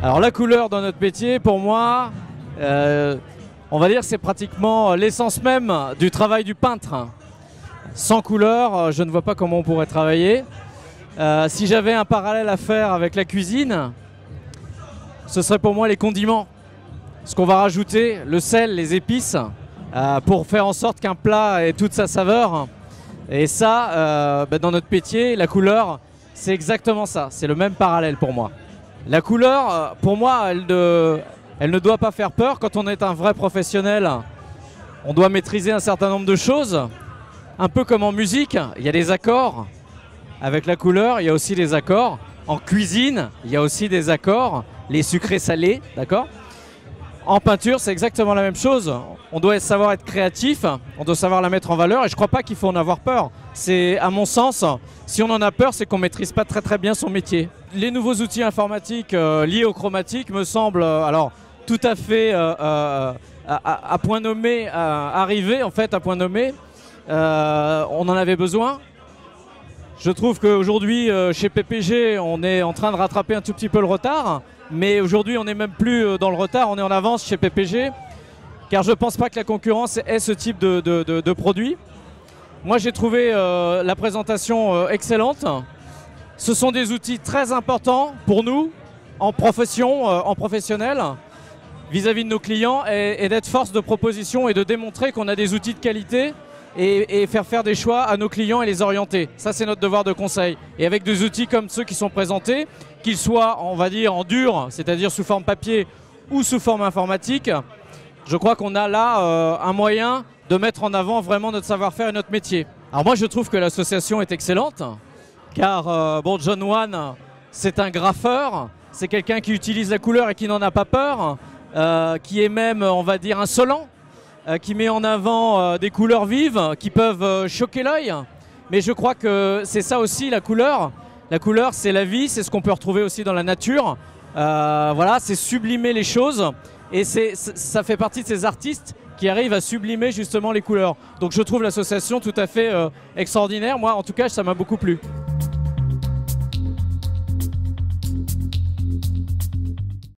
Alors la couleur dans notre métier, pour moi, on va dire que c'est pratiquement l'essence même du travail du peintre. Sans couleur, je ne vois pas comment on pourrait travailler. Si j'avais un parallèle à faire avec la cuisine, ce serait pour moi les condiments. Ce qu'on va rajouter, le sel, les épices, pour faire en sorte qu'un plat ait toute sa saveur. Et ça, dans notre métier, la couleur, c'est exactement ça. C'est le même parallèle pour moi. La couleur, pour moi, elle ne doit pas faire peur. Quand on est un vrai professionnel, on doit maîtriser un certain nombre de choses. Un peu comme en musique, il y a des accords. Avec la couleur, il y a aussi des accords. En cuisine, il y a aussi des accords. Les sucrés salés, d'accord ? En peinture, c'est exactement la même chose. On doit savoir être créatif, on doit savoir la mettre en valeur et je ne crois pas qu'il faut en avoir peur. C'est, à mon sens, si on en a peur, c'est qu'on ne maîtrise pas très bien son métier. Les nouveaux outils informatiques liés au chromatique me semblent alors tout à fait à point nommé, arriver en fait à point nommé. On en avait besoin. Je trouve qu'aujourd'hui, chez PPG, on est en train de rattraper un tout petit peu le retard. Mais aujourd'hui, on n'est même plus dans le retard, on est en avance chez PPG. Car je ne pense pas que la concurrence ait ce type de produit. Moi, j'ai trouvé la présentation excellente. Ce sont des outils très importants pour nous, en profession, en professionnel, vis-à-vis de nos clients, et d'être force de proposition et de démontrer qu'on a des outils de qualité et faire des choix à nos clients et les orienter. Ça, c'est notre devoir de conseil. Et avec des outils comme ceux qui sont présentés, qu'ils soient, on va dire, en dur, c'est-à-dire sous forme papier ou sous forme informatique, je crois qu'on a là un moyen de mettre en avant vraiment notre savoir-faire et notre métier. Alors moi, je trouve que l'association est excellente, car bon, John Wan, c'est un graffeur, c'est quelqu'un qui utilise la couleur et qui n'en a pas peur, qui est même, on va dire, insolent, qui met en avant des couleurs vives qui peuvent choquer l'œil. Mais je crois que c'est ça aussi la couleur. La couleur, c'est la vie, c'est ce qu'on peut retrouver aussi dans la nature. Voilà, c'est sublimer les choses et ça fait partie de ces artistes qui arrivent à sublimer justement les couleurs. Donc je trouve l'association tout à fait extraordinaire. Moi, en tout cas, ça m'a beaucoup plu.